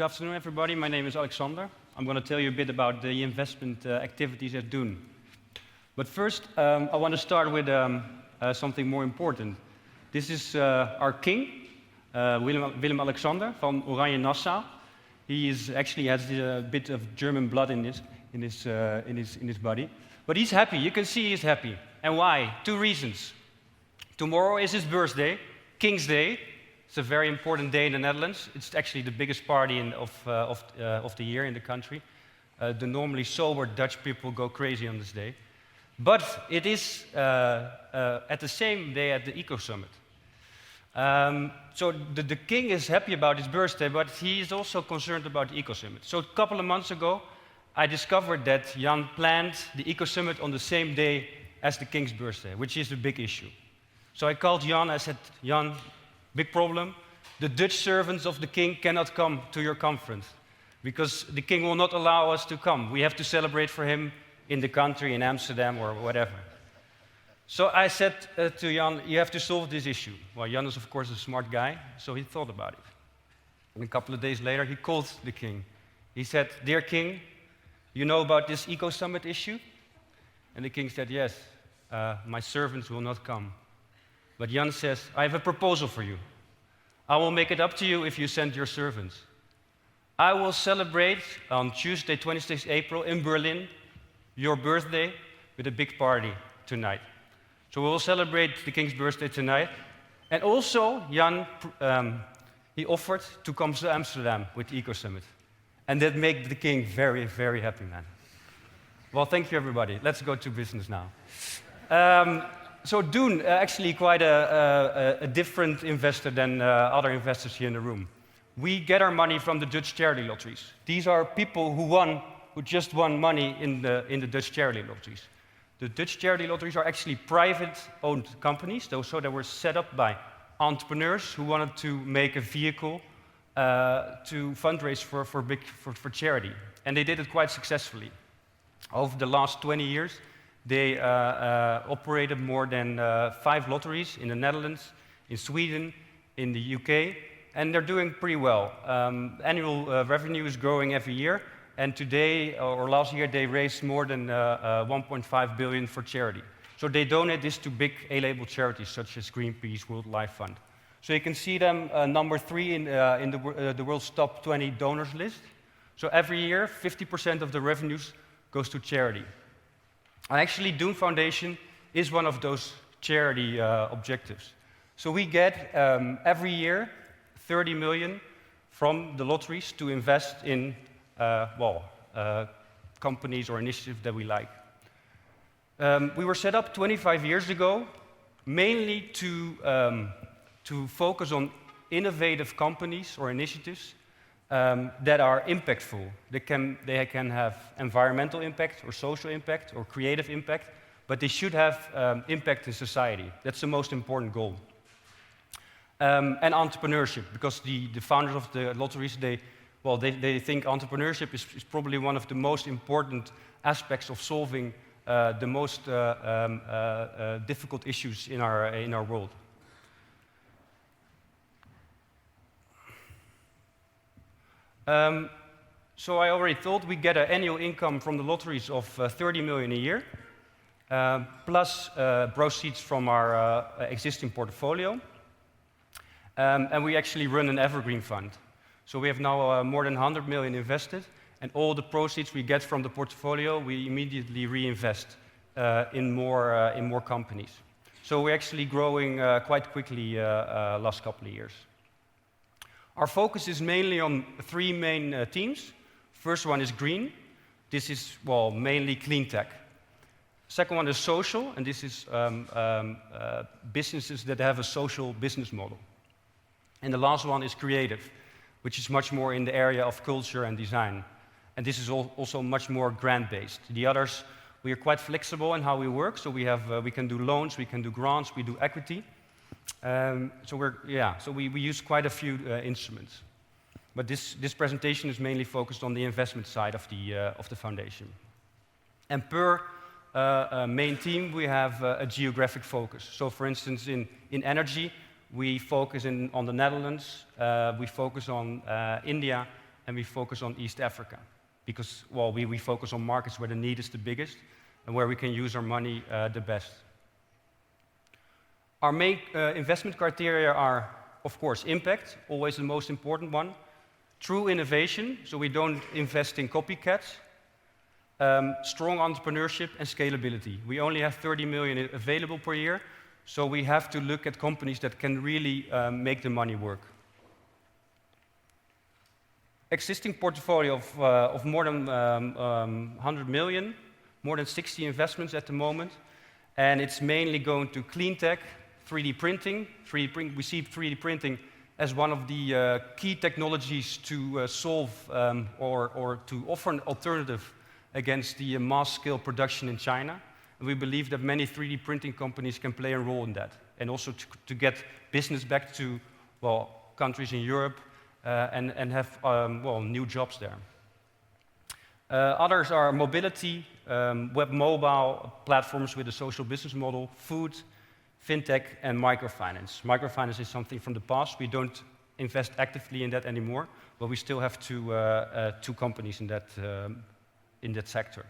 Good afternoon, everybody. My name is Alexander. I'm going to tell you a bit about the investment activities at DOEN. But first, I want to start with something more important. This is our king, Willem-Alexander van Oranje-Nassau. He actually has a bit of German blood in his body. But he's happy. You can see he's happy. And why? Two reasons. Tomorrow is his birthday, King's Day. It's a very important day in the Netherlands. It's actually the biggest party of the year in the country. The normally sober Dutch people go crazy on this day. But it is at the same day at the Ecosummit. So the king is happy about his birthday, but he is also concerned about the Ecosummit. So a couple of months ago, I discovered that Jan planned the Ecosummit on the same day as the king's birthday, which is a big issue. So I called Jan. I said, Jan, big problem. The Dutch servants of the king cannot come to your conference because the king will not allow us to come. We have to celebrate for him in the country, in Amsterdam or whatever. So I said to Jan, you have to solve this issue. Well, Jan is, of course, a smart guy, so he thought about it. And a couple of days later, he called the king. He said, dear king, you know about this Ecosummit issue? And the king said, yes, my servants will not come. But Jan says, I have a proposal for you. I will make it up to you if you send your servants. I will celebrate on Tuesday, 26 April in Berlin, your birthday with a big party tonight. So we will celebrate the king's birthday tonight. And also, Jan, he offered to come to Amsterdam with the Ecosummit. And that made the king very, very happy, man. Well, thank you, everybody. Let's go to business now. So DOEN, actually quite a different investor than other investors here in the room. We get our money from the Dutch charity lotteries. These are people who just won money in the Dutch charity lotteries. The Dutch charity lotteries are actually private-owned companies, so they were set up by entrepreneurs who wanted to make a vehicle to fundraise for charity. And they did it quite successfully. Over the last 20 years, they operated more than 5 lotteries in the Netherlands, in Sweden, in the UK, and they're doing pretty well. Annual revenue is growing every year, and today, or last year, they raised more than 1.5 billion for charity. So they donate this to big A-label charities such as Greenpeace, World Life Fund. So you can see them number 3 in the world's top 20 donors list. So every year, 50% of the revenues goes to charity. Actually, DOEN Foundation is one of those charity objectives. So we get, every year, 30 million from the lotteries to invest in, companies or initiatives that we like. We were set up 25 years ago, mainly to focus on innovative companies or initiatives that are impactful. They can have environmental impact or social impact or creative impact, but they should have impact in society. That's the most important goal. And entrepreneurship, because the founders of the lotteries, they think entrepreneurship is probably one of the most important aspects of solving the most difficult issues in our world. So I already told we get an annual income from the lotteries of 30 million a year, plus proceeds from our existing portfolio. And we actually run an evergreen fund. So we have now more than 100 million invested, and all the proceeds we get from the portfolio, we immediately reinvest in more companies. So we're actually growing quite quickly last couple of years. Our focus is mainly on 3 main themes. First one is green. This is, mainly clean tech. Second one is social, and this is businesses that have a social business model. And the last one is creative, which is much more in the area of culture and design. And this is also much more grant-based. The others, we are quite flexible in how we work, so we can do loans, we can do grants, we do equity. So we use quite a few instruments. But this presentation is mainly focused on the investment side of the foundation. And per main theme, we have a geographic focus. So for instance, in energy, we focus on the Netherlands, we focus on India, and we focus on East Africa because, well, we focus on markets where the need is the biggest and where we can use our money the best. Our main investment criteria are, of course, impact, always the most important one. True innovation, so we don't invest in copycats. Strong entrepreneurship and scalability. We only have 30 million available per year, so we have to look at companies that can really make the money work. Existing portfolio of more than 100 million, more than 60 investments at the moment, and it's mainly going to clean tech, 3D printing. We see 3D printing as one of the key technologies to solve or to offer an alternative against the mass-scale production in China. And we believe that many 3D printing companies can play a role in that, and also to get business back to, well, countries in Europe and have, well, new jobs there. Others are mobility, web mobile platforms with a social business model, food, fintech, and microfinance. Microfinance is something from the past. We don't invest actively in that anymore, but we still have two companies in that sector.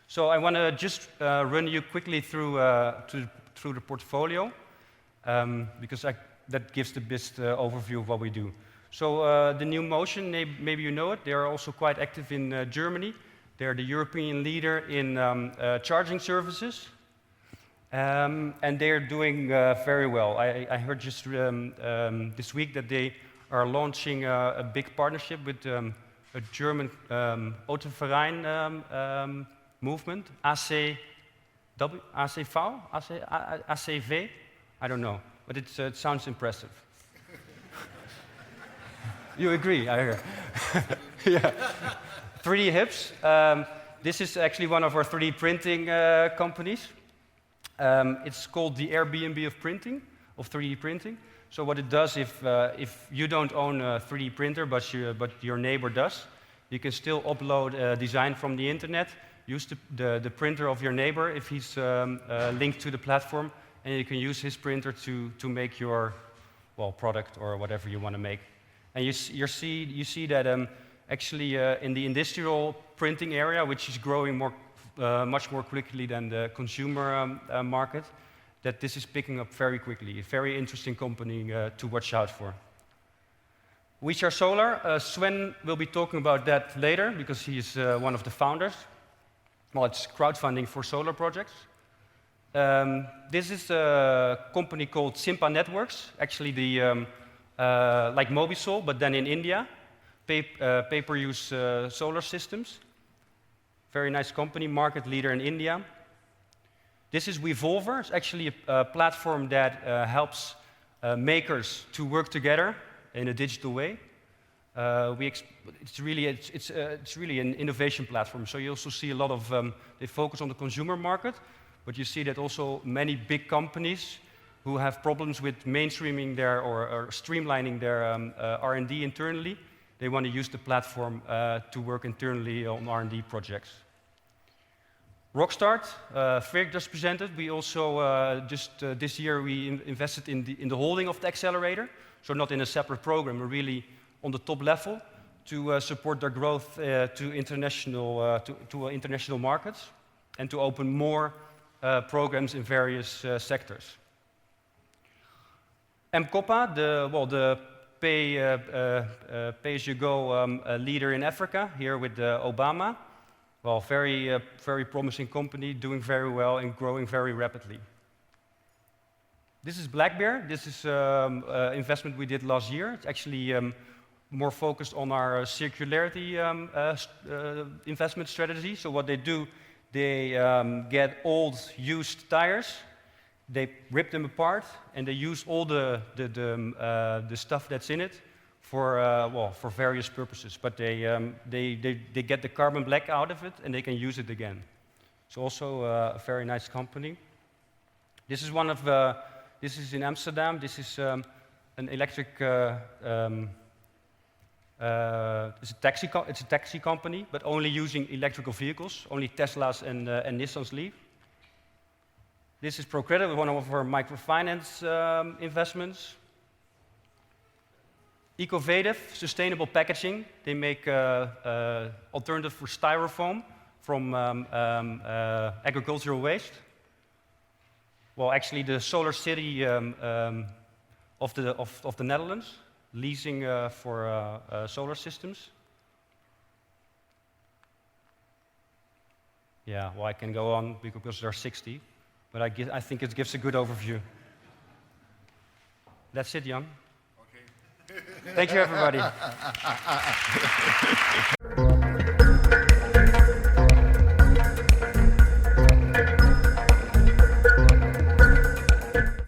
So I want to just run you quickly through the portfolio, because that gives the best overview of what we do. So the New Motion, maybe you know it, they are also quite active in Germany. They're the European leader in charging services. And they're doing very well. I heard just this week that they are launching a big partnership with a German Autoverein movement, ACV, I don't know, but it sounds impressive. You agree, I hear. Yeah. 3D Hips. This is actually one of our 3D printing companies. It's called the Airbnb of printing, of 3D printing. So what it does, if you don't own a 3D printer, but your neighbor does, you can still upload a design from the internet, use the printer of your neighbor if he's linked to the platform, and you can use his printer to make your, well, product or whatever you want to make. And you see that actually in the industrial printing area, which is growing much more quickly than the consumer market, that this is picking up very quickly. A very interesting company to watch out for. Wevolver Solar, Sven will be talking about that later because he is one of the founders. Well, it's crowdfunding for solar projects. This is a company called Simpa Networks, actually like Mobisol, but then in India, pay-per-use solar systems. Very nice company, market leader in India. This is Wevolver. It's actually a platform that helps makers to work together in a digital way. It's really an innovation platform. So you also see a lot of, they focus on the consumer market, but you see that also many big companies who have problems with mainstreaming their or streamlining their R&D internally, they want to use the platform to work internally on R&D projects. Rockstart, Freek just presented. We also this year we invested in the holding of the accelerator, so not in a separate program, but really on the top level to support their growth to international markets and to open more programs in various sectors. M-Kopa, the pay-as-you-go leader in Africa, here with Obama. Well, very promising company, doing very well and growing very rapidly. This is Black Bear. This is investment we did last year. It's actually more focused on our circularity investment strategy. So what they do, they get old, used tires, they rip them apart, and they use all the stuff that's in it for various purposes. But they get the carbon black out of it, and they can use it again. So also a very nice company. This is one of this is in Amsterdam. This is an electric. It's a taxi company, but only using electrical vehicles. Only Teslas and Nissans leave. This is ProCredit, one of our microfinance investments. Innovative, sustainable packaging. They make alternative for styrofoam from agricultural waste. Well, actually, the solar city of the Netherlands, leasing for solar systems. Yeah, well, I can go on because there are 60, but I think it gives a good overview. That's it, Jan. Okay. Thank you, everybody.